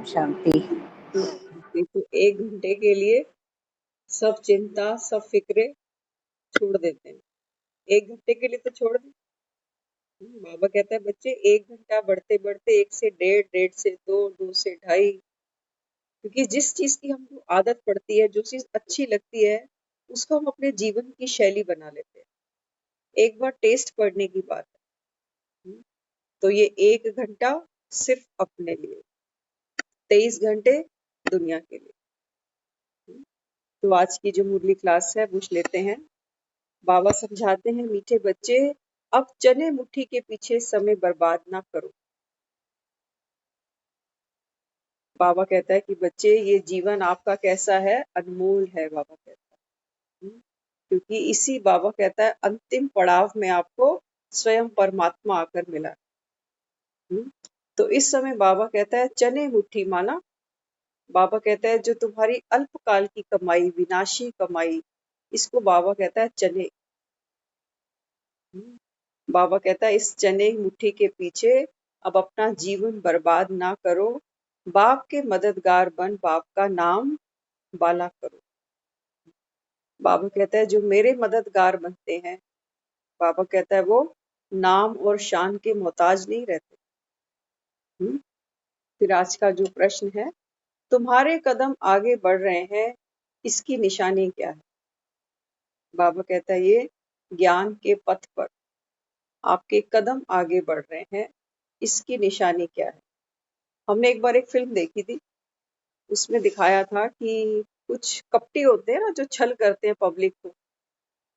शांति। तो 1 घंटे के लिए सब चिंता, सब फ़िक्रें छोड़ देते हैं। 1 घंटे के लिए तो छोड़ दें। बाबा कहता है बच्चे 1 घंटा बढ़ते-बढ़ते 1 से डेढ़, डेढ़ से 2, 2 से ढाई, क्योंकि जिस चीज़ की हमको आदत पड़ती है, जो चीज़ अच्छी लगती है, उसको हम अपने जीवन की शैली बना लेते हैं। एक बार टेस्ट पड़ने की बात है। तो ये 1 घंटा सिर्फ अपने लिए, 23 घंटे दुनिया के लिए। तो आज की जो मुरली क्लास है वो लेते हैं। बाबा समझाते हैं मीठे बच्चे, अब चने मुट्ठी के पीछे समय बर्बाद ना करो। बाबा कहता है कि बच्चे ये जीवन आपका कैसा है, अनमोल है। बाबा कहता है क्योंकि इसी बाबा कहता है अंतिम पड़ाव में आपको स्वयं परमात्मा आकर मिला। तो इस समय बाबा कहता है चने मुट्ठी माना। बाबा कहता है जो तुम्हारी अल्पकाल की कमाई, विनाशी कमाई, इसको बाबा कहता है चने। बाबा कहता है इस चने मुट्ठी के पीछे अब अपना जीवन बर्बाद ना करो, बाप के मददगार बन बाप का नाम बाला करो। बाबा कहता है जो मेरे मददगार बनते हैं, बाबा कहता है वो नाम और शान के मोहताज नहीं रहते। फिर आज का जो प्रश्न है, तुम्हारे कदम आगे बढ़ रहे हैं, इसकी निशानी क्या है? बाबा कहता है ये ज्ञान के पथ पर आपके कदम आगे बढ़ रहे हैं, इसकी निशानी क्या है? हमने एक बार एक फिल्म देखी थी, उसमें दिखाया था कि कुछ कपटी होते हैं ना जो छल करते हैं पब्लिक को।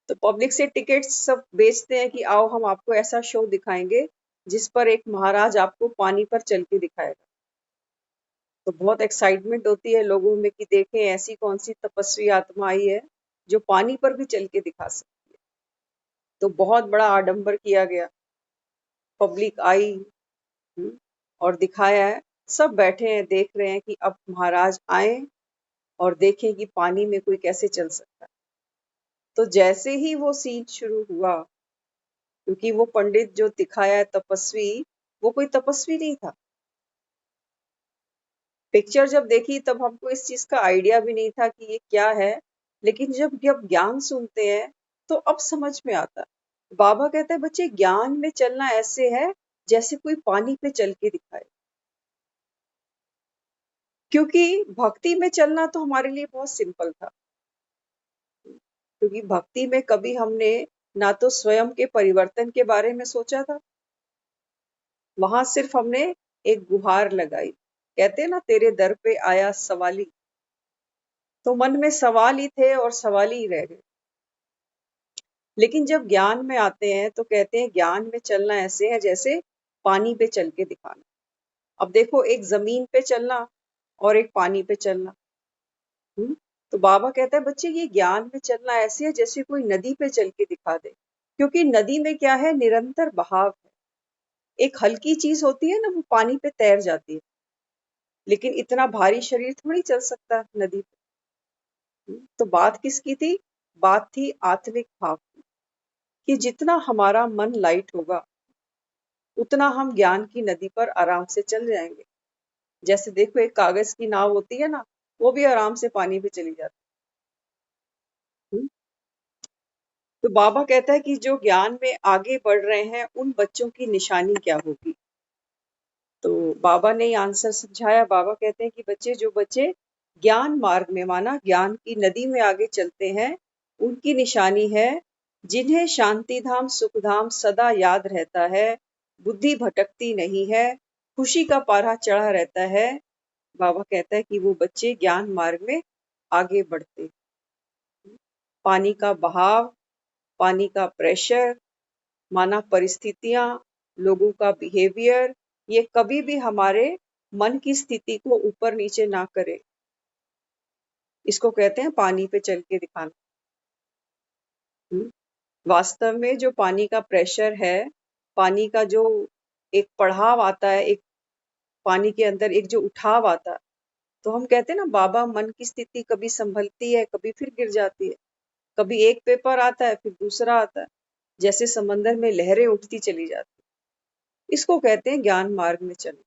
तो पब्लिक से टिकट्स सब बेचते हैं कि आओ हम आपको ऐसा शो दिखाएंगे जिस पर एक महाराज आपको पानी पर चल के दिखाएगा। तो बहुत एक्साइटमेंट होती है लोगों में कि देखें ऐसी कौन सी तपस्वी आत्मा आई है जो पानी पर भी चल के दिखा सकती है। तो बहुत बड़ा आडंबर किया गया, पब्लिक आई और दिखाया है। सब बैठे हैं देख रहे हैं कि अब महाराज आए और देखें कि पानी में कोई कैसे चल सकता है। तो जैसे ही वो सीन शुरू हुआ, क्योंकि वो पंडित जो दिखाया है तपस्वी, वो कोई तपस्वी नहीं था। पिक्चर जब देखी तब हमको इस चीज का आइडिया भी नहीं था कि ये क्या है, लेकिन जब जब ज्ञान सुनते हैं तो अब समझ में आता है। बाबा कहते हैं बच्चे ज्ञान में चलना ऐसे है जैसे कोई पानी पे चल के दिखाए, क्योंकि भक्ति में चलना तो हमारे लिए बहुत सिंपल था। क्योंकि भक्ति में कभी हमने ना तो स्वयं के परिवर्तन के बारे में सोचा था, वहां सिर्फ हमने एक गुहार लगाई। कहते हैं ना तेरे दर पे आया सवाली, तो मन में सवाल ही थे और सवाल ही रह गए। लेकिन जब ज्ञान में आते हैं तो कहते हैं ज्ञान में चलना ऐसे है जैसे पानी पे चल के दिखाना। अब देखो एक जमीन पे चलना और एक पानी पे चलना। तो बाबा कहता है बच्चे ये ज्ञान में चलना ऐसे है जैसे कोई नदी पे चल के दिखा दे, क्योंकि नदी में क्या है, निरंतर बहाव है। एक हल्की चीज होती है ना, वो पानी पे तैर जाती है, लेकिन इतना भारी शरीर थोड़ी चल सकता नदी पे। तो बात किसकी थी? बात थी आत्मिक भाव की, कि जितना हमारा मन लाइट होगा उतना हम ज्ञान की नदी पर आराम से चल जाएंगे। जैसे देखो एक कागज की नाव होती है ना, वो भी आराम से पानी पे चली जाती है। तो बाबा कहता है कि जो ज्ञान में आगे बढ़ रहे हैं उन बच्चों की निशानी क्या होगी? तो बाबा ने आंसर समझाया। बाबा कहते हैं कि बच्चे जो बच्चे ज्ञान मार्ग में माना ज्ञान की नदी में आगे चलते हैं, उनकी निशानी है जिन्हें शांति धाम सुख धाम सदा याद रहता है, बुद्धि भटकती नहीं है, खुशी का पारा चढ़ा रहता है। बाबा कहता है कि वो बच्चे ज्ञान मार्ग में आगे बढ़ते। पानी का बहाव, पानी का प्रेशर, माना परिस्थितियां, लोगों का बिहेवियर, ये कभी भी हमारे मन की स्थिति को ऊपर नीचे ना करे। इसको कहते हैं पानी पे चल के दिखाना। वास्तव में जो पानी का प्रेशर है, पानी का जो एक पढ़ाव आता है, एक पानी के अंदर एक जो उठाव आता है, तो हम कहते हैं ना बाबा मन की स्थिति कभी संभलती है, कभी फिर गिर जाती है, कभी एक पेपर आता है फिर दूसरा आता है, जैसे समंदर में लहरें उठती चली जाती। इसको कहते हैं ज्ञान मार्ग में चलना।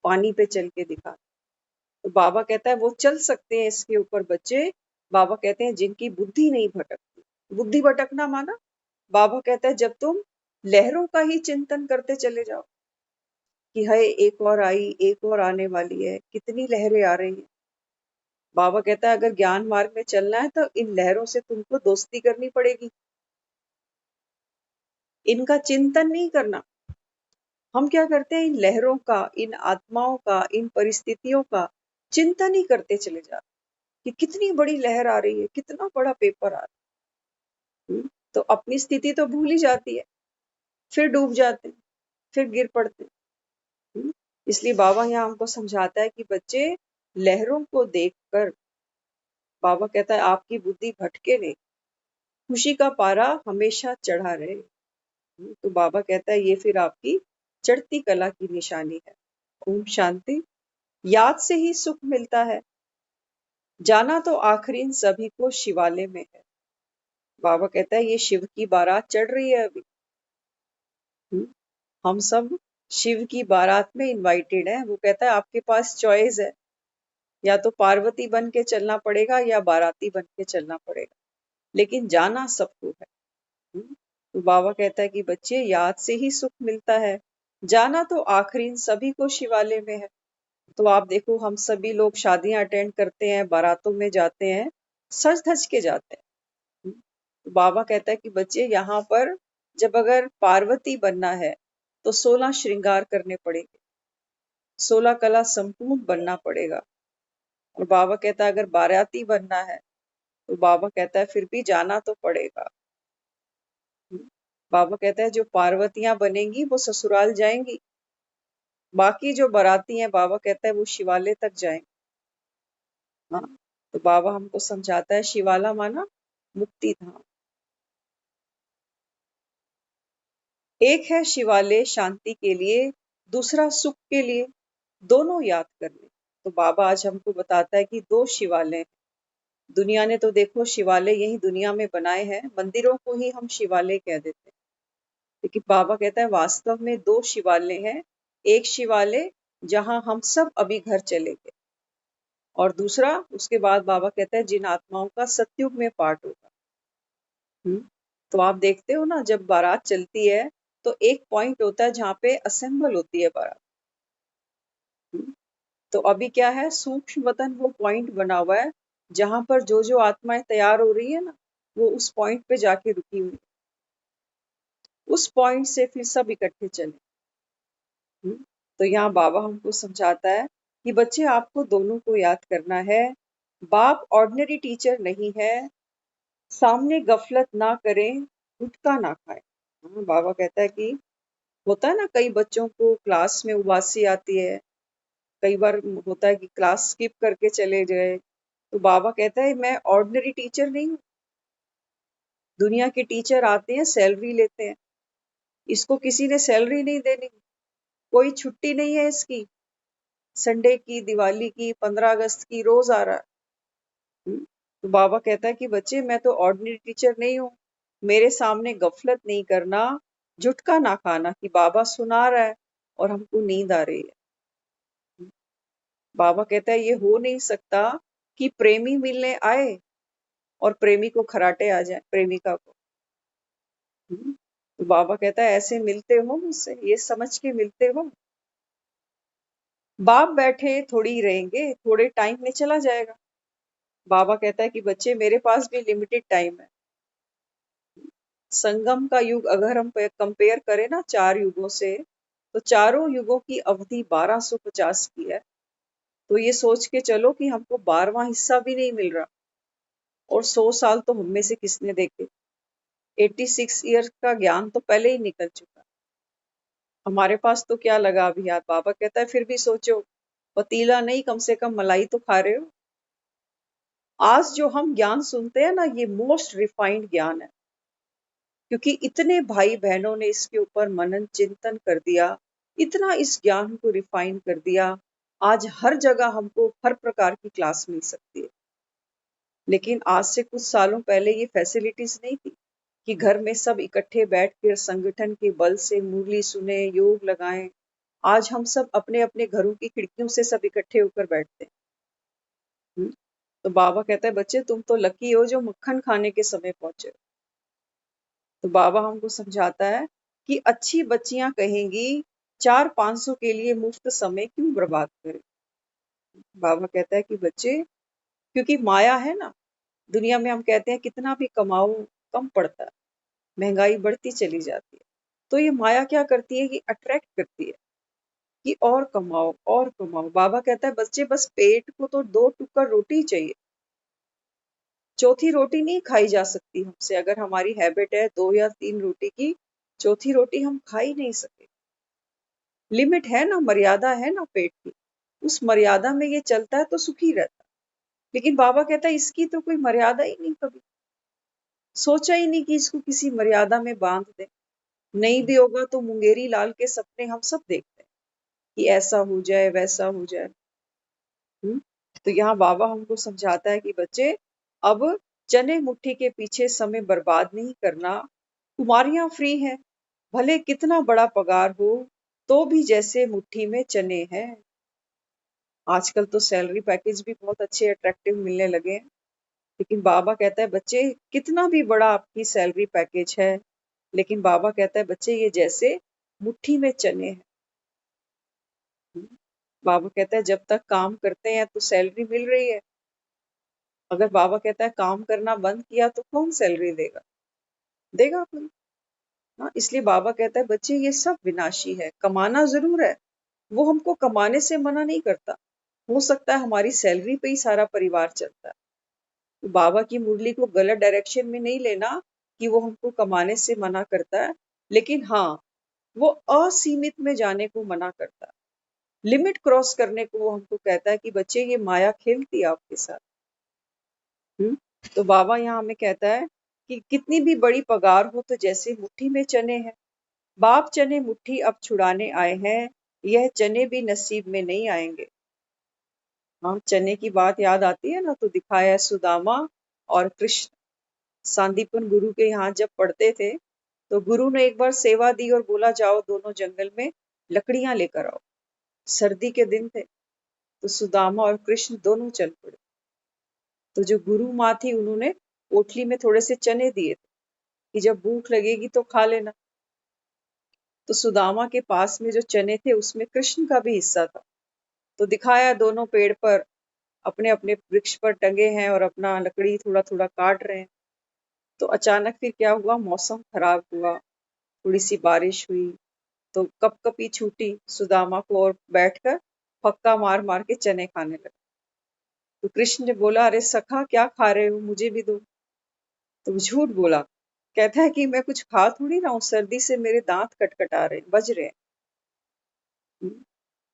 पानी पे चल के दिखा। तो बाबा कहता है वो चल सकते हैं इसके ऊपर बच्चे। बाबा कहते हैं जिनकी बुद्धि नहीं भटकती। बुद्धि भटकना माना, बाबा कहता है जब तुम लहरों का ही चिंतन करते चले जाओ कि हाय एक और आई, एक और आने वाली है, कितनी लहरें आ रही हैं। बाबा कहता है अगर ज्ञान मार्ग में चलना है तो इन लहरों से तुमको दोस्ती करनी पड़ेगी, इनका चिंतन नहीं करना। हम क्या करते हैं, इन लहरों का, इन आत्माओं का, इन परिस्थितियों का चिंतन ही करते चले जाते कि कितनी बड़ी लहर आ रही है, कितना बड़ा पेपर आ रहा है। तो अपनी स्थिति तो भूल ही जाती है, फिर डूब जाते हैं, फिर गिर पड़ते हैं। इसलिए बाबा यहाँ हमको समझाता है कि बच्चे लहरों को देखकर, बाबा कहता है आपकी बुद्धि भटके नहीं, खुशी का पारा हमेशा चढ़ा रहे। तो बाबा कहता है ये फिर आपकी चढ़ती कला की निशानी है। ओम शांति। याद से ही सुख मिलता है, जाना तो आखिरी सभी को शिवालय में है। बाबा कहता है ये शिव की बारात चढ़ रही है अभी। हम सब शिव की बारात में इनवाइटेड हैं। वो कहता है आपके पास चॉइस है, या तो पार्वती बन के चलना पड़ेगा या बाराती बन के चलना पड़ेगा, लेकिन जाना सबको है। तो बाबा कहता है कि बच्चे याद से ही सुख मिलता है, जाना तो आखिरी सभी को शिवालय में है। तो आप देखो हम सभी लोग शादियां अटेंड करते हैं, बारातों में जाते हैं, सज धज के जाते हैं। तो बाबा कहता है कि बच्चे यहाँ पर जब अगर पार्वती बनना है तो 16 श्रृंगार करने पड़ेंगे, 16 कला संपूर्ण बनना पड़ेगा। और बाबा कहता है अगर बाराती बनना है तो बाबा कहता है फिर भी जाना तो पड़ेगा। बाबा कहता है जो पार्वतियां बनेंगी वो ससुराल जाएंगी, बाकी जो बाराती हैं बाबा कहता है वो शिवालय तक जाएंगे। हाँ, तो बाबा हमको समझाता है शिवाला माना मुक्ति धाम। एक है शिवालय शांति के लिए, दूसरा सुख के लिए, दोनों याद कर ले। तो बाबा आज हमको बताता है कि दो शिवालय हैं। दुनिया ने तो देखो शिवालय यही दुनिया में बनाए हैं, मंदिरों को ही हम शिवालय कह देते हैं, लेकिन बाबा कहता है वास्तव में दो शिवालय हैं। एक शिवालय जहां हम सब अभी घर चले गए, और दूसरा उसके बाद बाबा कहता है जिन आत्माओं का सतयुग में पाठ होगा। तो आप देखते हो ना जब बारात चलती है तो एक पॉइंट होता है जहाँ पे असेंबल होती है बारात। तो अभी क्या है, सूक्ष्म वतन वो पॉइंट बना हुआ है जहां पर जो जो आत्माएं तैयार हो रही है ना, वो उस पॉइंट पे जाके रुकी हुई है। उस पॉइंट से फिर सब इकट्ठे चले। तो यहाँ बाबा हमको समझाता है कि बच्चे आपको दोनों को याद करना है। बाप ऑर्डिनरी टीचर नहीं है, सामने गफलत ना करें, गुटखा ना खाएं। बाबा कहता है कि होता है ना कई बच्चों को क्लास में उबासी आती है, कई बार होता है कि क्लास स्किप करके चले गए। तो बाबा कहता है मैं ऑर्डिनरी टीचर नहीं हूँ। दुनिया के टीचर आते हैं, सैलरी लेते हैं, इसको किसी ने सैलरी नहीं देनी, कोई छुट्टी नहीं है इसकी, संडे की, दिवाली की, 15 अगस्त की, रोज आ रहा है। तो बाबा कहता है कि बच्चे मैं तो ऑर्डिनरी टीचर नहीं हूँ, मेरे सामने गफलत नहीं करना, झुटका ना खाना कि बाबा सुना रहा है और हमको नींद आ रही है। बाबा कहता है ये हो नहीं सकता कि प्रेमी मिलने आए और प्रेमी को खराटे आ जाए, प्रेमिका को। तो बाबा कहता है ऐसे मिलते हो मुझसे, ये समझ के मिलते हो। बाप बैठे थोड़ी ही रहेंगे, थोड़े टाइम में चला जाएगा। बाबा कहता है कि बच्चे मेरे पास भी लिमिटेड टाइम है। संगम का युग अगर हम कंपेयर करें ना 4 युगों से, तो चारों युगों की अवधि 1250 की है। तो ये सोच के चलो कि हमको 12वां हिस्सा भी नहीं मिल रहा, और 100 साल तो हम में से किसने देखे। 86 ईयर का ज्ञान तो पहले ही निकल चुका, हमारे पास तो क्या लगा अभी याद। बाबा कहता है फिर भी सोचो, पतीला नहीं कम से कम मलाई तो खा रहे हो। आज जो हम ज्ञान सुनते हैं ना, ये मोस्ट रिफाइंड ज्ञान है, क्योंकि इतने भाई बहनों ने इसके ऊपर मनन चिंतन कर दिया, इतना इस ज्ञान को रिफाइन कर दिया। आज हर जगह हमको हर प्रकार की क्लास मिल सकती है, लेकिन आज से कुछ सालों पहले ये फैसिलिटीज नहीं थी कि घर में सब इकट्ठे बैठ कर संगठन के बल से मुरली सुने, योग लगाएं। आज हम सब अपने अपने घरों की खिड़कियों से सब इकट्ठे होकर बैठते हैं। तो बाबा कहता है बच्चे तुम तो लकी हो जो मक्खन खाने के समय पहुंचे हो। तो बाबा हमको समझाता है कि अच्छी बच्चियां कहेंगी 400-500 के लिए मुफ्त समय क्यों बर्बाद करें। बाबा कहता है कि बच्चे क्योंकि माया है ना, दुनिया में हम कहते हैं कितना भी कमाओ कम पड़ता है, महंगाई बढ़ती चली जाती है। तो ये माया क्या करती है कि अट्रैक्ट करती है कि और कमाओ और कमाओ। बाबा कहता है बच्चे बस पेट को तो 2 टुकड़ रोटी चाहिए, चौथी रोटी नहीं खाई जा सकती हमसे। अगर हमारी हैबिट है 2 या 3 रोटी की, चौथी रोटी हम खा ही नहीं सके। लिमिट है ना, मर्यादा है ना पेट की, उस मर्यादा में ये चलता है तो सुखी रहता है। लेकिन बाबा कहता है इसकी तो कोई मर्यादा ही नहीं, कभी सोचा ही नहीं कि इसको किसी मर्यादा में बांध दे। नहीं भी होगा तो मुंगेरी लाल के सपने हम सब देखते हैं कि ऐसा हो जाए वैसा हो जाए। हम्म? तो यहाँ बाबा हमको समझाता है कि बच्चे अब चने मुट्ठी के पीछे समय बर्बाद नहीं करना। कुमारियां फ्री हैं, भले कितना बड़ा पगार हो तो भी जैसे मुट्ठी में चने हैं। आजकल तो सैलरी पैकेज भी बहुत अच्छे अट्रैक्टिव मिलने लगे हैं। लेकिन बाबा कहता है बच्चे कितना भी बड़ा आपकी सैलरी पैकेज है, लेकिन बाबा कहता है बच्चे ये जैसे मुट्ठी में चने हैं। बाबा कहता है जब तक काम करते हैं तो सैलरी मिल रही है, अगर बाबा कहता है काम करना बंद किया तो कौन सैलरी देगा, देगा कोई। हाँ, इसलिए बाबा कहता है बच्चे ये सब विनाशी है। कमाना जरूर है, वो हमको कमाने से मना नहीं करता। हो सकता है हमारी सैलरी पे ही सारा परिवार चलता है। तो बाबा की मुरली को गलत डायरेक्शन में नहीं लेना कि वो हमको कमाने से मना करता है, लेकिन हाँ वो असीमित में जाने को मना करता है। लिमिट क्रॉस करने को वो हमको कहता है कि बच्चे ये माया खेलती है आपके साथ। हम्म? तो बाबा यहाँ हमें कहता है कि कितनी भी बड़ी पगार हो तो जैसे मुट्ठी में चने हैं। बाप चने मुट्ठी अब छुड़ाने आए हैं, यह चने भी नसीब में नहीं आएंगे। हाँ, चने की बात याद आती है ना, तो दिखाया है सुदामा और कृष्ण। सांदीपन गुरु के यहाँ जब पढ़ते थे तो गुरु ने एक बार सेवा दी और बोला जाओ दोनों जंगल में लकड़ियां लेकर आओ। सर्दी के दिन थे तो सुदामा और कृष्ण दोनों चल पड़े। तो जो गुरु माँ थी उन्होंने पोटली में थोड़े से चने दिए थे कि जब भूख लगेगी तो खा लेना। तो सुदामा के पास में जो चने थे उसमें कृष्ण का भी हिस्सा था। तो दिखाया दोनों पेड़ पर अपने अपने वृक्ष पर टंगे हैं और अपना लकड़ी थोड़ा थोड़ा काट रहे हैं। तो अचानक फिर क्या हुआ, मौसम खराब हुआ, थोड़ी सी बारिश हुई तो कपकपी छूटी सुदामा को और बैठकर फक्का मार मार के चने खाने लगा। तो कृष्ण ने बोला अरे सखा क्या खा रहे हो, मुझे भी दो। तो वो झूठ बोला, कहता है कि मैं कुछ खा थोड़ी रहा हूँ, सर्दी से मेरे दांत कटकटा रहे बज रहे हैं।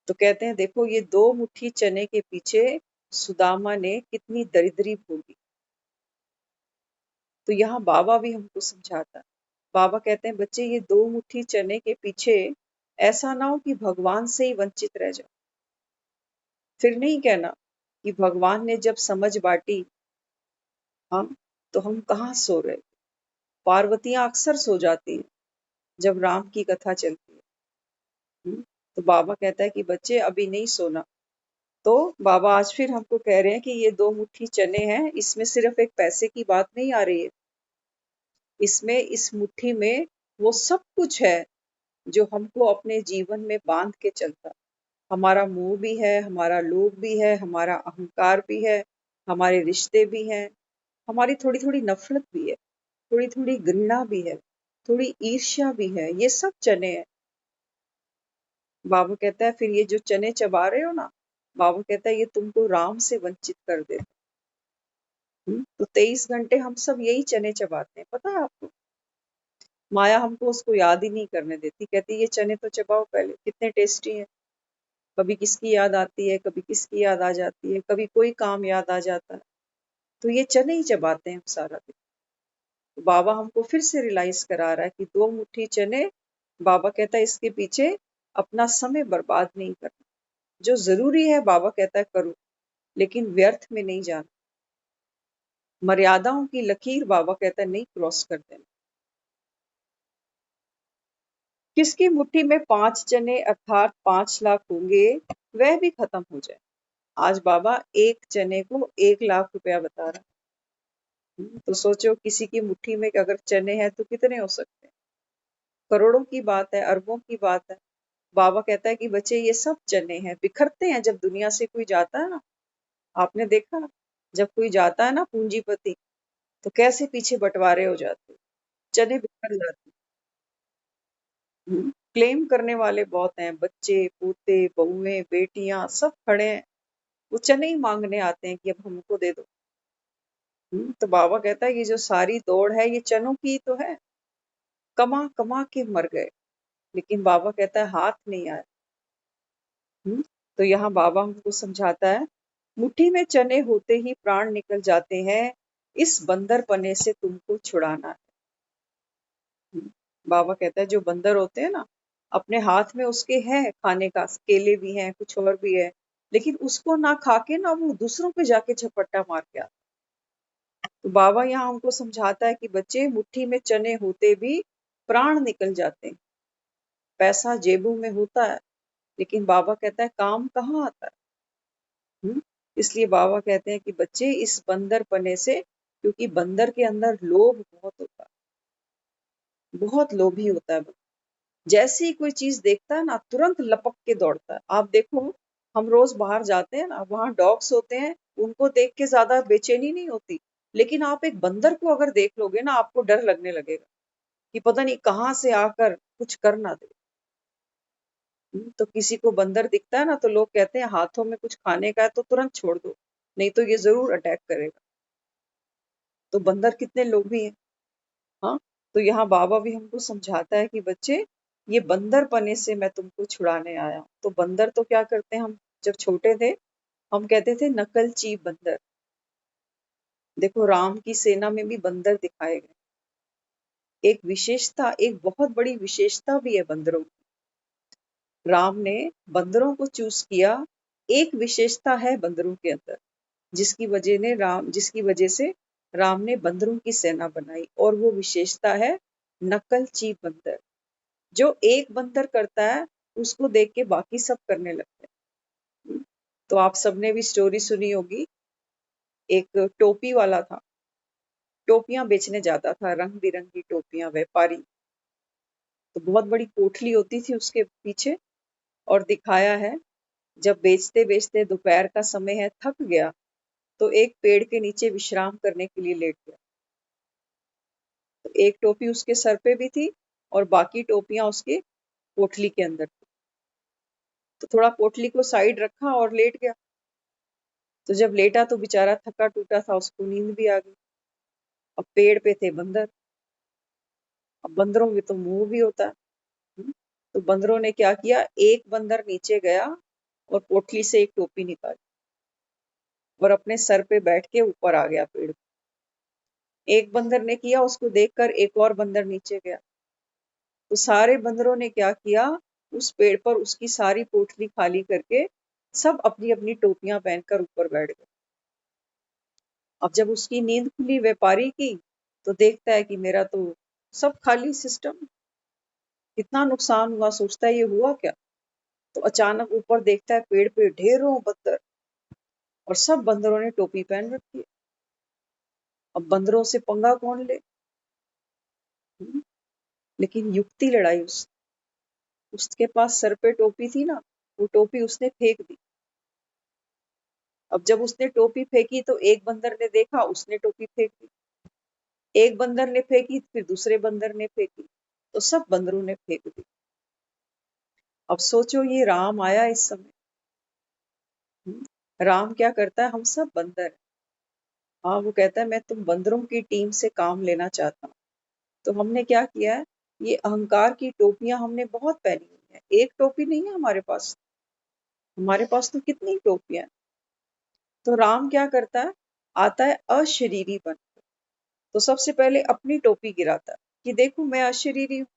तो कहते हैं देखो ये 2 मुट्ठी चने के पीछे सुदामा ने कितनी दरिद्री भोगी। तो यहाँ बाबा भी हमको समझाता है। बाबा कहते हैं बच्चे ये 2 मुट्ठी चने के पीछे ऐसा ना हो कि भगवान से ही वंचित रह जाओ। फिर नहीं कहना कि भगवान ने जब समझ बांटी हम तो हम कहाँ सो रहे। पार्वतियां अक्सर सो जाती हैं जब राम की कथा चलती है। तो बाबा कहता है कि बच्चे अभी नहीं सोना। तो बाबा आज फिर हमको कह रहे हैं कि ये 2 मुट्ठी चने हैं, इसमें सिर्फ एक पैसे की बात नहीं आ रही है, इसमें इस मुट्ठी में वो सब कुछ है जो हमको अपने जीवन में बांध के चलता। हमारा मोह भी है, हमारा लोभ भी है, हमारा अहंकार भी है, हमारे रिश्ते भी हैं, हमारी थोड़ी थोड़ी नफरत भी है, थोड़ी थोड़ी घृणा भी है, थोड़ी ईर्ष्या भी है, ये सब चने हैं। बाबा कहता है फिर ये जो चने चबा रहे हो ना, बाबा कहता है ये तुमको राम से वंचित कर देता। तो 23 घंटे हम सब यही चने चबाते हैं, पता है आपको। माया हमको उसको याद ही नहीं करने देती, कहती ये चने तो चबाओ पहले, कितने टेस्टी हैं। कभी किसकी याद आती है, कभी किसकी याद आ जाती है, कभी कोई काम याद आ जाता है, तो ये चने ही चबाते हैं हम सारा दिन। तो बाबा हमको फिर से रियलाइज करा रहा है कि 2 मुट्ठी चने, बाबा कहता है इसके पीछे अपना समय बर्बाद नहीं करना। जो जरूरी है बाबा कहता है करो, लेकिन व्यर्थ में नहीं जाना। मर्यादाओं की लकीर बाबा कहता है नहीं क्रॉस कर देना। किसकी मुट्ठी में 5 चने अर्थात 5 लाख होंगे, वह भी खत्म हो जाए। आज बाबा एक चने को 1 लाख रुपया बता रहा है। तो सोचो किसी की मुट्ठी में अगर चने हैं तो कितने हो सकते हैं? करोड़ों की बात है, अरबों की बात है। बाबा कहता है कि बच्चे ये सब चने हैं, बिखरते हैं। जब दुनिया से कोई जाता है ना, आपने देखा जब कोई जाता है ना पूंजीपति, तो कैसे पीछे बंटवारे हो जाते हैं, चने बिखर जाते हैं। क्लेम करने वाले बहुत हैं, बच्चे, पोते, बहुएं, बेटियां सब खड़े हैं, वो चने ही मांगने आते हैं कि अब हमको दे दो। तो बाबा कहता है ये जो सारी दौड़ है ये चनों की तो है, कमा कमा के मर गए, लेकिन बाबा कहता है हाथ नहीं आया। तो यहाँ बाबा हमको समझाता है, मुट्ठी में चने होते ही प्राण निकल जाते हैं, इस बंदर पने से तुमको छुड़ाना है। बाबा कहता है जो बंदर होते हैं ना, अपने हाथ में उसके हैं खाने का, केले भी हैं, कुछ और भी है, लेकिन उसको ना खा के ना वो दूसरों पे जाके झपट्टा मार के आता। तो बाबा यहाँ हमको समझाता है कि बच्चे, मुट्ठी में चने होते भी प्राण निकल जाते हैं। पैसा जेबों में होता है, लेकिन बाबा कहता है काम कहाँ आता है। इसलिए बाबा कहते हैं कि बच्चे इस बंदर पने से, क्योंकि बंदर के अंदर लोभ बहुत होता है, बहुत लोभी होता है। जैसे ही कोई चीज देखता है ना, तुरंत लपक के दौड़ता है। आप देखो, हम रोज बाहर जाते हैं ना, वहां डॉग्स होते हैं, उनको देख के ज्यादा बेचैनी नहीं होती, लेकिन आप एक बंदर को अगर देख लोगे ना, आपको डर लगने लगेगा कि पता नहीं कहाँ से आकर कुछ कर ना दे। तो किसी को बंदर दिखता है ना, तो लोग कहते हैं हाथों में कुछ खाने का है तो तुरंत छोड़ दो, नहीं तो ये जरूर अटैक करेगा। तो बंदर कितने लोभी हैं। हाँ, तो यहाँ बाबा भी हमको समझाता है कि बच्चे, ये बंदर पने से मैं तुमको छुड़ाने आया हूँ। तो बंदर तो क्या करते हैं, हम जब छोटे थे हम कहते थे नकलची बंदर। देखो राम की सेना में भी बंदर दिखाए गए। एक विशेषता, एक बहुत बड़ी विशेषता भी है बंदरों की। राम ने बंदरों को चूज किया, एक विशेषता है बंदरों के अंदर, जिसकी वजह से राम ने बंदरों की सेना बनाई, और वो विशेषता है नकलची बंदर। जो एक बंदर करता है, उसको देख के बाकी सब करने लगते हैं। तो आप सबने भी स्टोरी सुनी होगी, एक टोपी वाला था, टोपियां बेचने जाता था, रंग बिरंगी टोपियां, व्यापारी। तो बहुत बड़ी कोठली होती थी उसके पीछे, और दिखाया है जब बेचते बेचते दोपहर का समय है, थक गया, तो एक पेड़ के नीचे विश्राम करने के लिए लेट गया। तो एक टोपी उसके सर पे भी थी, और बाकी टोपियां उसके कोठली के अंदर थी। तो थोड़ा पोटली को साइड रखा और लेट गया। तो जब लेटा तो बेचारा थका टूटा था, उसको नींद भी आ गई। अब पेड़ पे थे बंदर, अब बंदरों में तो मुंह भी होता है। तो बंदरों ने क्या किया, एक बंदर नीचे गया और पोटली से एक टोपी निकाली और अपने सर पे बैठ के ऊपर आ गया पेड़ पे। एक बंदर ने किया, उसको देखकर एक और बंदर नीचे गया। तो सारे बंदरों ने क्या किया, उस पेड़ पर उसकी सारी पोटली खाली करके सब अपनी अपनी टोपियां पहनकर ऊपर बैठ गए। अब जब उसकी नींद खुली व्यापारी की, तो देखता है कि मेरा तो सब खाली सिस्टम, कितना नुकसान हुआ। सोचता है ये हुआ क्या। तो अचानक ऊपर देखता है पेड़ पे ढेरों बंदर, और सब बंदरों ने टोपी पहन रखी है। अब बंदरों से पंगा कौन ले। हम्म, लेकिन युक्ति लड़ाई उसके पास सर पे टोपी थी ना, वो टोपी उसने फेंक दी। अब जब उसने टोपी फेंकी तो एक बंदर ने देखा, उसने टोपी फेंक दी। एक बंदर ने फेंकी, फिर दूसरे बंदर ने फेंकी, तो सब बंदरों ने फेंक दी। अब सोचो ये राम आया इस समय। राम क्या करता है, हम सब बंदर हैं। हाँ, वो कहता है मैं तुम बंदरों की टीम से काम लेना चाहता हूँ। तो हमने क्या किया है, ये अहंकार की टोपियां हमने बहुत पहनी हुई है। एक टोपी नहीं है हमारे पास तो कितनी टोपियां हैं। तो राम क्या करता है, आता है अशरीरी बन। तो सबसे पहले अपनी टोपी गिराता है कि देखो मैं अशरीरी हूँ।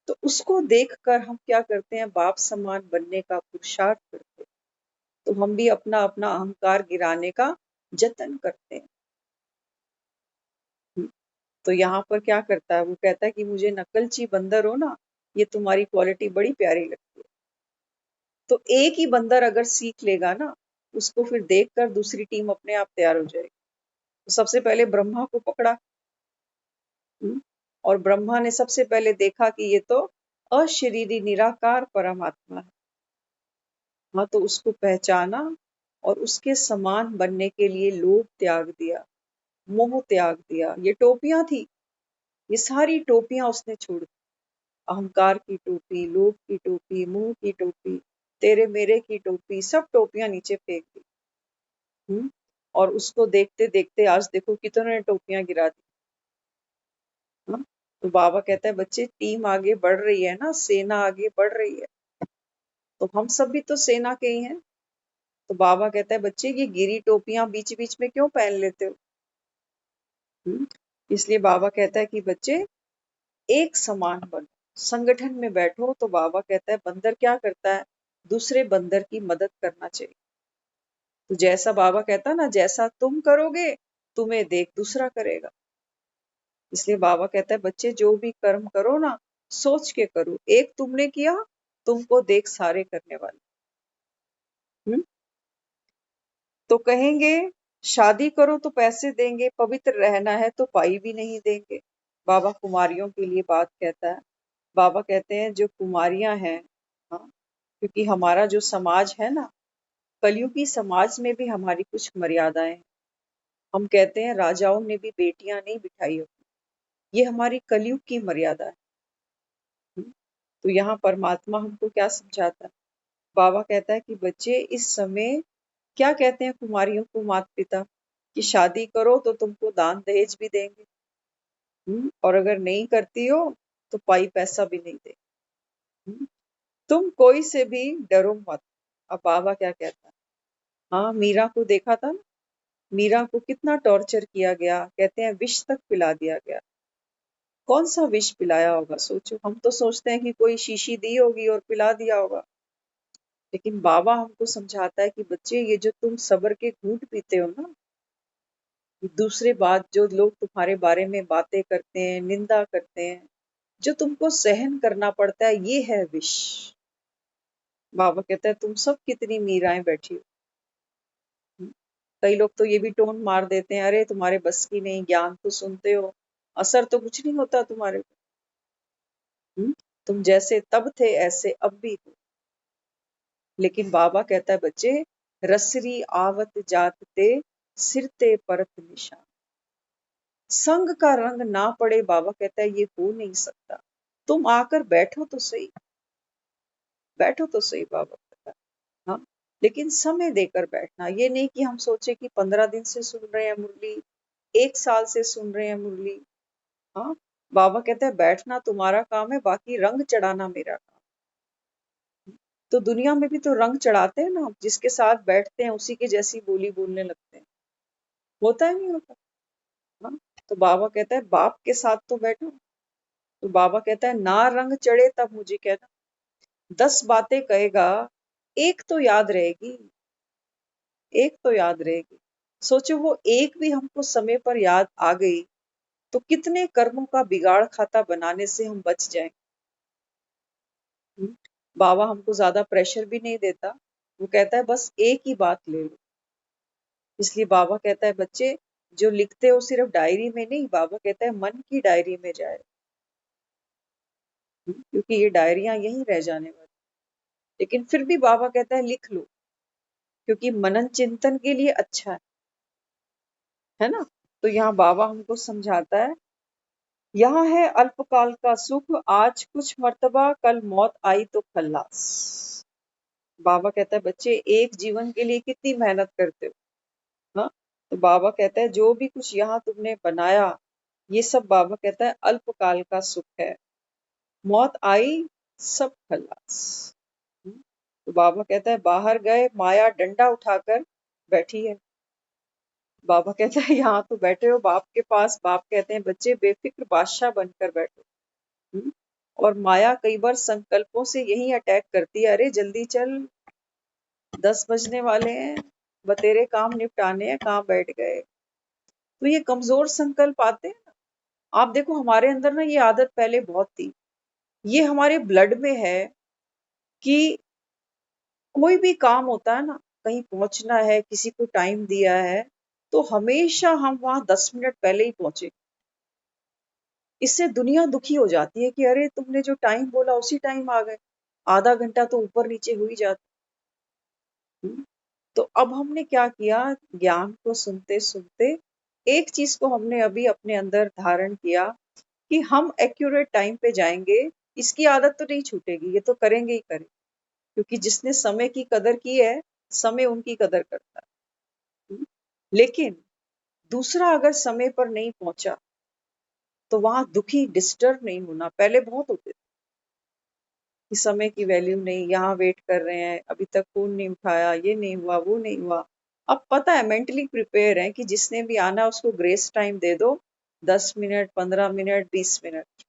तो उसको देखकर हम क्या करते हैं, बाप समान बनने का पुरुषार्थ करते हैं। तो हम भी अपना अपना अहंकार गिराने का जतन करते हैं। तो यहाँ पर क्या करता है, वो कहता है कि मुझे नकलची बंदर हो ना, ये तुम्हारी क्वालिटी बड़ी प्यारी लगती है। तो एक ही बंदर अगर सीख लेगा ना, उसको फिर देखकर दूसरी टीम अपने आप तैयार हो जाएगी। तो सबसे पहले ब्रह्मा को पकड़ा। हम्म, और ब्रह्मा ने सबसे पहले देखा कि ये तो अशरीरी निराकार परमात्मा है। हाँ, तो उसको पहचाना और उसके समान बनने के लिए लोभ त्याग दिया, मोह त्याग दिया। ये टोपियां थी, ये सारी टोपियां उसने छोड़ दी। अहंकार की टोपी, लोभ की टोपी, मोह की टोपी, तेरे मेरे की टोपी, सब टोपियां नीचे फेंक दी। हम्म, और उसको देखते देखते आज देखो कितने टोपियां गिरा दी। हाँ? तो बाबा कहता है बच्चे टीम आगे बढ़ रही है ना, सेना आगे बढ़ रही है। तो हम सब भी तो सेना के ही हैं। तो बाबा कहता है बच्चे ये गिरी टोपियां बीच बीच में क्यों पहन लेते हो? हम्म, इसलिए बाबा कहता है कि बच्चे एक समान बनो, संगठन में बैठो। तो बाबा कहता है बंदर क्या करता है? दूसरे बंदर की मदद करना चाहिए। तो जैसा बाबा कहता है ना, जैसा तुम करोगे तुम्हें देख दूसरा करेगा। इसलिए बाबा कहता है बच्चे जो भी कर्म करो ना, सोच के करो। एक तुमने किया, तुमको देख सारे करने वाले। हम्म, तो कहेंगे शादी करो तो पैसे देंगे, पवित्र रहना है तो पाई भी नहीं देंगे। बाबा कुमारियों के लिए बात कहता है। बाबा कहते हैं जो कुमारियां हैं, हाँ, क्योंकि हमारा जो समाज है ना, कलयुगी समाज में भी हमारी कुछ मर्यादाएं हैं। हम कहते हैं राजाओं ने भी बेटियां नहीं बिठाई होती, ये हमारी कलयुग की मर्यादा है। हम्म, तो यहाँ परमात्मा हमको क्या समझाता है? बाबा कहता है कि बच्चे इस समय क्या कहते हैं कुमारियों को माता पिता, कि शादी करो तो तुमको दान दहेज भी देंगे। और अगर नहीं करती हो तो पाई पैसा भी नहीं देंगे। तुम कोई से भी डरो मत। अब बाबा क्या कहता है? हाँ, मीरा को देखा था ना, मीरा को कितना टॉर्चर किया गया, कहते हैं विष तक पिला दिया गया। कौन सा विष पिलाया होगा सोचो। हम तो सोचते हैं कि कोई शीशी दी होगी और पिला दिया होगा। लेकिन बाबा हमको समझाता है कि बच्चे ये जो तुम सब्र के घूंट पीते हो ना, दूसरे बात जो लोग तुम्हारे बारे में बातें करते हैं, निंदा करते हैं, जो तुमको सहन करना पड़ता है, ये है विष। बाबा कहता है तुम सब कितनी मीराएं बैठी हो। कई लोग तो ये भी टोन मार देते हैं, अरे तुम्हारे बस की नहीं, ज्ञान तो सुनते हो, असर तो कुछ नहीं होता तुम्हारे को। तुम जैसे तब थे ऐसे अब भी हो। लेकिन बाबा कहता है बच्चे रसरी आवत जात ते सिर ते परत निशान। संग का रंग ना पड़े, बाबा कहता है ये हो नहीं सकता। तुम आकर बैठो तो सही, बैठो तो सही, बाबा कहता है। हाँ, लेकिन समय देकर बैठना। ये नहीं कि हम सोचे कि 15 दिन से सुन रहे हैं मुरली, 1 साल से सुन रहे हैं मुरली। हाँ, बाबा कहते हैं बैठना तुम्हारा काम है, बाकी रंग चढ़ाना मेरा काम। तो दुनिया में भी तो रंग चढ़ाते हैं ना, जिसके साथ बैठते हैं उसी के जैसी बोली बोलने लगते हैं। होता है नहीं होता? हाँ, तो बाबा कहता है बाप के साथ तो बैठो। तो बाबा कहता है ना रंग चढ़े तब मुझे कहना। 10 बातें कहेगा, एक तो याद रहेगी, एक तो याद रहेगी। सोचो वो एक भी हमको समय पर याद आ गई तो कितने कर्मों का बिगाड़ खाता बनाने से हम बच जाएं। बाबा हमको ज्यादा प्रेशर भी नहीं देता। वो कहता है बस एक ही बात ले लो। इसलिए बाबा कहता है बच्चे जो लिखते हो सिर्फ डायरी में नहीं, बाबा कहता है मन की डायरी में जाए। क्योंकि ये डायरियां यहीं रह जाने वाली। लेकिन फिर भी बाबा कहता है लिख लो, क्योंकि मनन चिंतन के लिए अच्छा है ना। तो यहाँ बाबा हमको समझाता है, यहाँ है अल्पकाल का सुख, आज कुछ मर्तबा कल मौत आई तो खल्लास। बाबा कहता है बच्चे एक जीवन के लिए कितनी मेहनत करते हो। हाँ, तो बाबा कहता है जो भी कुछ यहाँ तुमने बनाया, ये सब बाबा कहता है अल्पकाल का सुख है, मौत आई सब खल्लास। तो बाबा कहता है बाहर गए माया डंडा उठाकर बैठी है। बाबा कहता है यहाँ तो बैठे हो बाप के पास, बाप कहते हैं बच्चे बेफिक्र बादशाह बनकर बैठो। हम्म, और माया कई बार संकल्पों से यही अटैक करती है, अरे जल्दी चल, 10 बजने वाले हैं, बतेरे काम निपटाने हैं, कहाँ बैठ गए। तो ये कमजोर संकल्प आते हैं ना। आप देखो हमारे अंदर ना ये आदत पहले बहुत थी, ये हमारे ब्लड में है कि कोई भी काम होता है ना, कहीं पहुंचना है, किसी को टाइम दिया है, तो हमेशा हम वहां 10 मिनट पहले ही पहुंचे। इससे दुनिया दुखी हो जाती है कि अरे तुमने जो टाइम बोला उसी टाइम आ गए, आधा घंटा तो ऊपर नीचे हो ही जाता। हम्म, तो अब हमने क्या किया, ज्ञान को सुनते सुनते एक चीज को हमने अभी अपने अंदर धारण किया कि हम एक्यूरेट टाइम पे जाएंगे। इसकी आदत तो नहीं छूटेगी, ये तो करेंगे ही करेंगे, क्योंकि जिसने समय की कदर की है, समय उनकी कदर करता है। लेकिन दूसरा अगर समय पर नहीं पहुंचा तो वहां दुखी डिस्टर्ब नहीं होना। पहले बहुत होते थे कि समय की वैल्यू नहीं, यहाँ वेट कर रहे हैं, अभी तक फोन नहीं उठाया, ये नहीं हुआ, वो नहीं हुआ। अब पता है, मेंटली प्रिपेयर है कि जिसने भी आना उसको ग्रेस टाइम दे दो, 10 मिनट, 15 मिनट, 20 मिनट।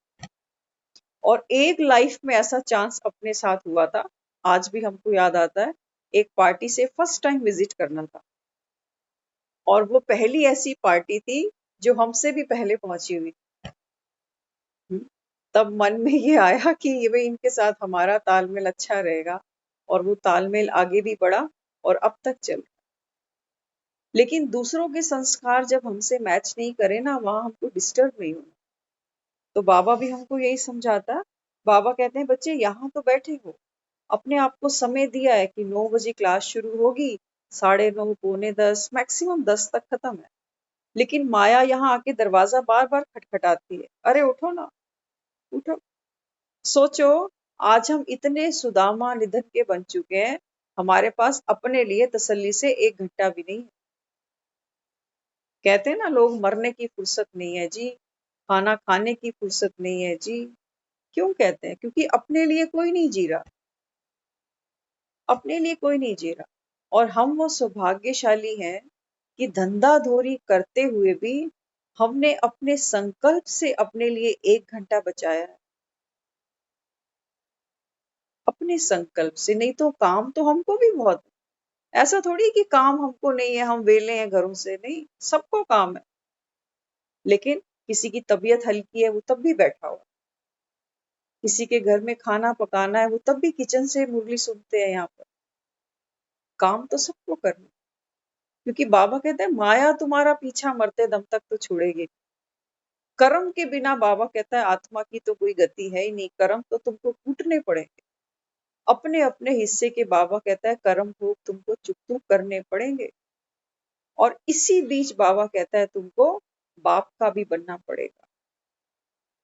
और एक लाइफ में ऐसा चांस अपने साथ हुआ था, आज भी हमको याद आता है। एक पार्टी से फर्स्ट टाइम विजिट करना था, और वो पहली ऐसी पार्टी थी जो हमसे भी पहले पहुंची हुई। हम्म, तब मन में ये आया कि ये भाई इनके साथ हमारा तालमेल अच्छा रहेगा, और वो तालमेल आगे भी बढ़ा और अब तक चल। लेकिन दूसरों के संस्कार जब हमसे मैच नहीं करे ना, वहां हमको डिस्टर्ब नहीं होना। तो बाबा भी हमको यही समझाता। बाबा कहते हैं बच्चे यहाँ तो बैठे हो, अपने आप को समय दिया है कि 9 बजे क्लास शुरू होगी, 9:30, पौने 10, मैक्सिमम 10 तक खत्म है। लेकिन माया यहाँ आके दरवाजा बार बार खटखटाती है, अरे उठो ना, उठो। सोचो, आज हम इतने सुदामा निधन के बन चुके हैं, हमारे पास अपने लिए तसल्ली से 1 घंटा भी नहीं है। कहते हैं ना लोग, मरने की फुर्सत नहीं है जी, खाना खाने की फुर्सत नहीं है जी। क्यों कहते हैं? क्योंकि अपने लिए कोई नहीं जी रहा, अपने लिए कोई नहीं जी रहा। और हम वो सौभाग्यशाली हैं कि धंधा धोरी करते हुए भी हमने अपने संकल्प से अपने लिए 1 घंटा बचाया है। अपने संकल्प से, नहीं तो काम तो हमको भी बहुत है। ऐसा थोड़ी कि काम हमको नहीं है, हम वेले हैं घरों से, नहीं, सबको काम है। लेकिन किसी की तबीयत हल्की है, वो तब भी बैठा हुआ। किसी के घर में खाना पकाना है, वो तब भी किचन से मुरली सुनते हैं यहाँ पर। काम तो सबको करना, क्योंकि बाबा कहते हैं माया तुम्हारा पीछा मरते दम तक तो छोड़ेगी। कर्म के बिना, बाबा कहता है, आत्मा की तो कोई गति है ही नहीं, कर्म तो तुमको कूटने पड़ेंगे। अपने अपने हिस्से के, बाबा कहता है, कर्म भोग तुमको चुप चुप करने पड़ेंगे। और इसी बीच बाबा कहता है तुमको बाप का भी बनना पड़ेगा।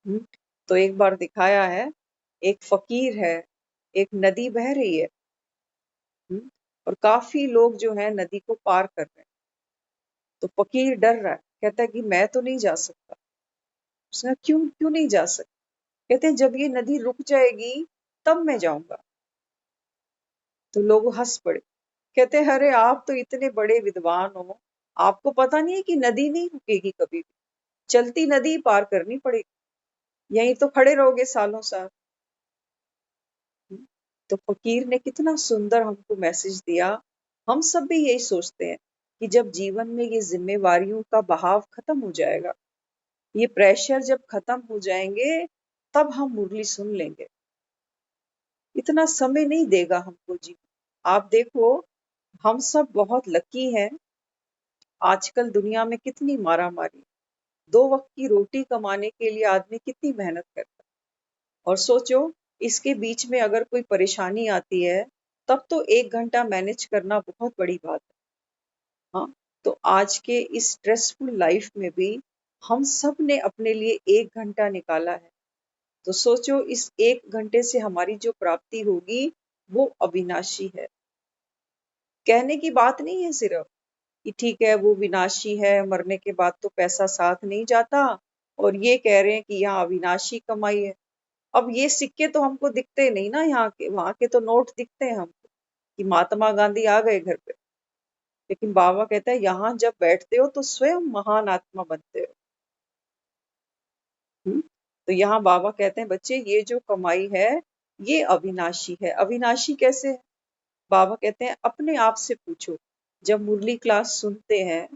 हम्म, तो एक बार दिखाया है, एक फकीर है, एक नदी बह रही है। हम्म, और काफी लोग जो है नदी को पार कर रहे हैं। तो फकीर डर रहा है, कहता है कि मैं तो नहीं जा सकता। उसने कहा, क्यों क्यों नहीं जा सकता? कहते हैं जब ये नदी रुक जाएगी तब मैं जाऊंगा। तो लोग हंस पड़े, कहते हैं अरे आप तो इतने बड़े विद्वान हो, आपको पता नहीं है कि नदी नहीं रुकेगी कभी भी, चलती नदी पार करनी पड़ेगी, यहीं तो खड़े रहोगे सालों साल। तो फकीर ने कितना सुंदर हमको मैसेज दिया। हम सब भी यही सोचते हैं कि जब जीवन में ये जिम्मेवारियों का बहाव खत्म हो जाएगा, ये प्रेशर जब खत्म हो जाएंगे, तब हम मुरली सुन लेंगे। इतना समय नहीं देगा हमको जी। आप देखो, हम सब बहुत लकी हैं। आजकल दुनिया में कितनी मारा मारी, 2 वक्त की रोटी कमाने के लिए आदमी कितनी मेहनत करता है। और सोचो, इसके बीच में अगर कोई परेशानी आती है, तब तो 1 घंटा मैनेज करना बहुत बड़ी बात है। हाँ, तो आज के इस स्ट्रेसफुल लाइफ में भी हम सब ने अपने लिए 1 घंटा निकाला है। तो सोचो, इस 1 घंटे से हमारी जो प्राप्ति होगी वो अविनाशी है। कहने की बात नहीं है सिर्फ कि ठीक है वो विनाशी है, मरने के बाद तो पैसा साथ नहीं जाता, और ये कह रहे हैं कि यहाँ अविनाशी कमाई है। अब ये सिक्के तो हमको दिखते नहीं ना, यहाँ के वहां के तो नोट दिखते हैं हमको कि महात्मा गांधी आ गए घर पे। लेकिन बाबा कहता है यहाँ जब बैठते हो तो स्वयं महान आत्मा बनते हो। हम्म? तो यहाँ बाबा कहते हैं बच्चे, ये जो कमाई है ये अविनाशी है। अविनाशी कैसे है? बाबा कहते हैं अपने आप से पूछो। जब मुरली क्लास सुनते हैं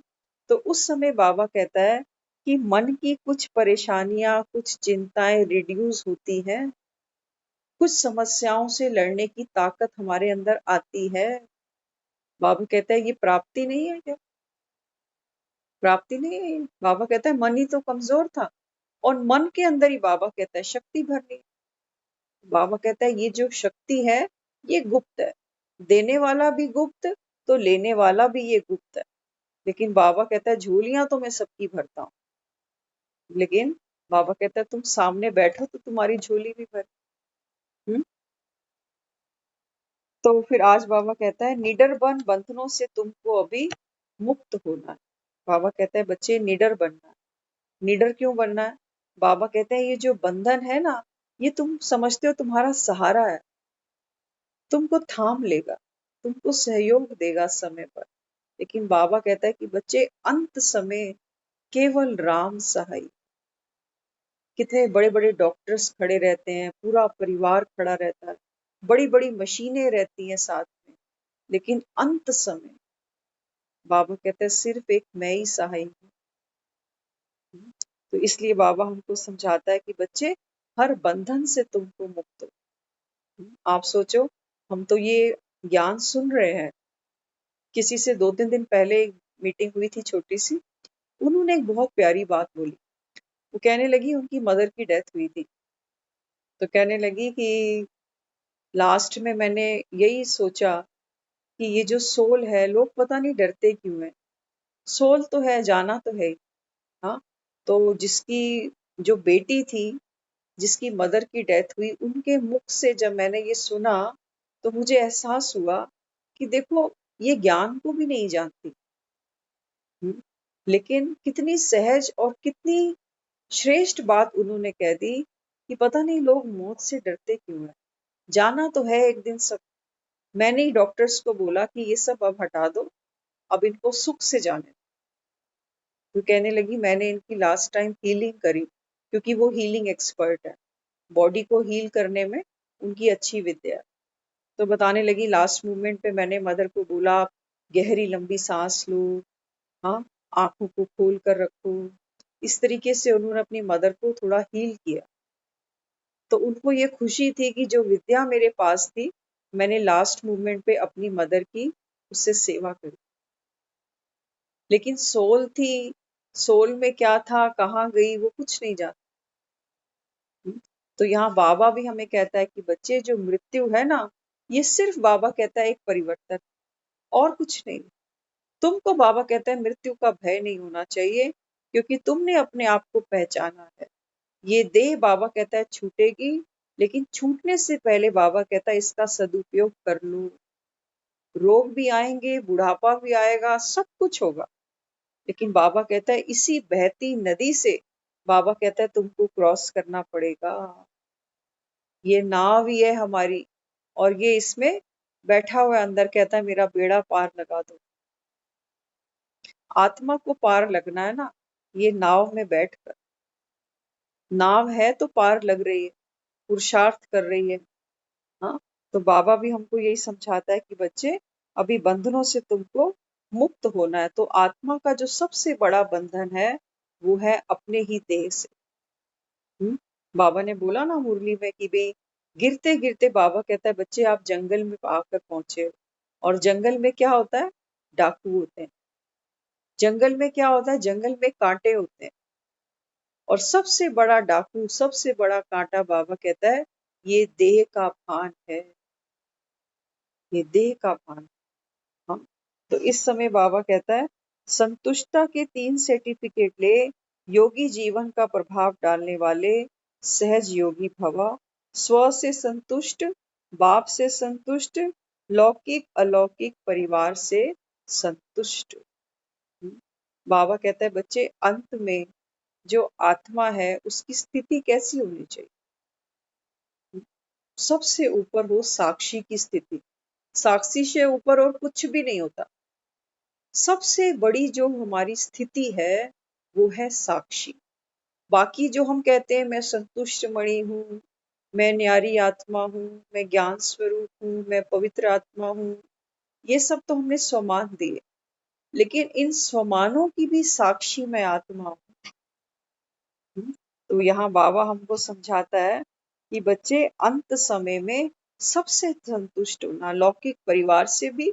तो उस समय बाबा कहता है कि मन की कुछ परेशानियां, कुछ चिंताएं रिड्यूस होती हैं। कुछ समस्याओं से लड़ने की ताकत हमारे अंदर आती है। बाबा कहता है ये प्राप्ति नहीं है क्या? प्राप्ति नहीं है ये। बाबा कहता है मन ही तो कमजोर था और मन के अंदर ही बाबा कहता है शक्ति भरनी है। बाबा कहता है ये जो शक्ति है ये गुप्त है, देने वाला भी गुप्त, तो लेने वाला भी ये गुप्त है। लेकिन बाबा कहता है झोलियां तो मैं सबकी भरता हूँ, लेकिन बाबा कहता है तुम सामने बैठो तो तुम्हारी झोली भी भर। हम्म? तो फिर आज बाबा कहता है निडर बन, बंधनों से तुमको अभी मुक्त होना है। बाबा कहता है बच्चे निडर बनना है। निडर क्यों बनना है? बाबा कहते हैं ये जो बंधन है ना, ये तुम समझते हो तुम्हारा सहारा है, तुमको थाम लेगा, तुमको सहयोग देगा समय पर। लेकिन बाबा कहता है कि बच्चे अंत समय केवल राम सहाय। कितने बड़े बड़े डॉक्टर्स खड़े रहते हैं, पूरा परिवार खड़ा रहता है, बड़ी बड़ी मशीनें रहती हैं साथ में, लेकिन अंत समय बाबा कहते हैं सिर्फ एक मैं ही सहाय हूँ। तो इसलिए बाबा हमको समझाता है कि बच्चे हर बंधन से तुमको मुक्त हो। आप सोचो, हम तो ये ज्ञान सुन रहे हैं। किसी से 2-3 दिन पहले एक मीटिंग हुई थी छोटी सी, उन्होंने एक बहुत प्यारी बात बोली। वो कहने लगी उनकी मदर की डेथ हुई थी, तो कहने लगी कि लास्ट में मैंने यही सोचा कि ये जो सोल है, लोग पता नहीं डरते क्यों है। सोल तो है, जाना तो है ही। हाँ, तो जिसकी जो बेटी थी, जिसकी मदर की डेथ हुई, उनके मुख से जब मैंने ये सुना तो मुझे एहसास हुआ कि देखो ये ज्ञान को भी नहीं जानती। हम्म, लेकिन कितनी सहज और कितनी श्रेष्ठ बात उन्होंने कह दी कि पता नहीं लोग मौत से डरते क्यों है। जाना तो है एक दिन सब। मैंने ही डॉक्टर्स को बोला कि ये सब अब हटा दो, अब इनको सुख से जाने दो। तो कहने लगी मैंने इनकी लास्ट टाइम हीलिंग करी, क्योंकि वो हीलिंग एक्सपर्ट है, बॉडी को हील करने में उनकी अच्छी विद्या है। तो बताने लगी लास्ट मोमेंट पे मैंने मदर को बोला आप गहरी लंबी सांस लो, हाँ, आंखों को खोल कर रखो। इस तरीके से उन्होंने अपनी मदर को थोड़ा हील किया। तो उनको ये खुशी थी कि जो विद्या मेरे पास थी, मैंने लास्ट मोमेंट पे अपनी मदर की उससे सेवा करी। लेकिन सोल थी, सोल में क्या था, कहाँ गई, वो कुछ नहीं जानती। तो यहाँ बाबा भी हमें कहता है कि बच्चे जो मृत्यु है ना, ये सिर्फ बाबा कहता है एक परिवर्तन, और कुछ नहीं। तुमको बाबा कहता है मृत्यु का भय नहीं होना चाहिए, क्योंकि तुमने अपने आप को पहचाना है। ये देह बाबा कहता है छूटेगी, लेकिन छूटने से पहले बाबा कहता है इसका सदुपयोग कर लो। रोग भी आएंगे, बुढ़ापा भी आएगा, सब कुछ होगा, लेकिन बाबा कहता है इसी बहती नदी से बाबा कहता है तुमको क्रॉस करना पड़ेगा। ये नाव ही है हमारी, और ये इसमें बैठा हुआ है, अंदर कहता है मेरा बेड़ा पार लगा दो। आत्मा को पार लगना है ना, ये नाव में बैठकर। नाव है तो पार लग रही है, पुरुषार्थ कर रही है। हाँ, तो बाबा भी हमको यही समझाता है कि बच्चे अभी बंधनों से तुमको मुक्त होना है। तो आत्मा का जो सबसे बड़ा बंधन है वो है अपने ही देह से। बाबा ने बोला ना मुरली में कि भाई गिरते गिरते बाबा कहता है बच्चे आप जंगल में आकर पहुंचे हो, और जंगल में क्या होता है, डाकू होते हैं। जंगल में क्या होता है, जंगल में कांटे होते हैं, और सबसे बड़ा डाकू, सबसे बड़ा कांटा बाबा कहता है ये देह का भान है, ये देह का भान। हाँ, तो इस समय बाबा कहता है संतुष्टता के 3 सर्टिफिकेट ले, योगी जीवन का प्रभाव डालने वाले सहज योगी भवा। स्व से संतुष्ट, बाप से संतुष्ट, लौकिक अलौकिक परिवार से संतुष्ट। बाबा कहता है बच्चे अंत में जो आत्मा है उसकी स्थिति कैसी होनी चाहिए? सबसे ऊपर हो साक्षी की स्थिति। साक्षी से ऊपर और कुछ भी नहीं होता। सबसे बड़ी जो हमारी स्थिति है वो है साक्षी। बाकी जो हम कहते हैं मैं संतुष्ट मणि हूँ, मैं न्यारी आत्मा हूँ, मैं ज्ञान स्वरूप हूँ, मैं पवित्र आत्मा हूँ, ये सब तो हमने स्वमान दिए, लेकिन इन स्वमानों की भी साक्षी मैं आत्मा हूँ। तो यहाँ बाबा हमको समझाता है कि बच्चे अंत समय में सबसे संतुष्ट होना, लौकिक परिवार से भी,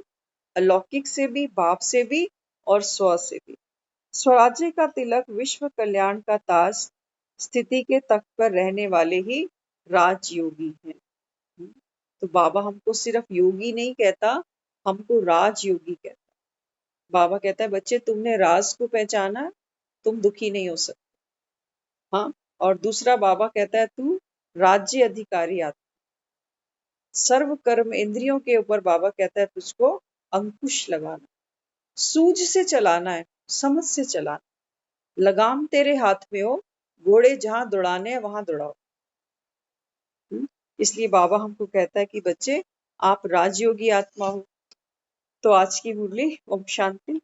अलौकिक से भी, बाप से भी और स्व से भी। स्वराज्य का तिलक, विश्व कल्याण का ताज, स्थिति के तख्त पर रहने वाले ही राजयोगी हैं। तो बाबा हमको सिर्फ योगी नहीं कहता, हमको राजयोगी कहता। बाबा कहता है बच्चे तुमने राज को पहचाना, तुम दुखी नहीं हो सकते। हाँ, और दूसरा बाबा कहता है तू राज्य अधिकारी आत्मा, सर्व कर्म इंद्रियों के ऊपर बाबा कहता है तुझको अंकुश लगाना, सूझ से चलाना है, समझ से चलाना, लगाम तेरे हाथ में हो, घोड़े जहां दौड़ाने हैं वहां दौड़ाओ। इसलिए बाबा हमको कहता है कि बच्चे आप राजयोगी आत्मा हो। तो आज की मुरली ओम शांति।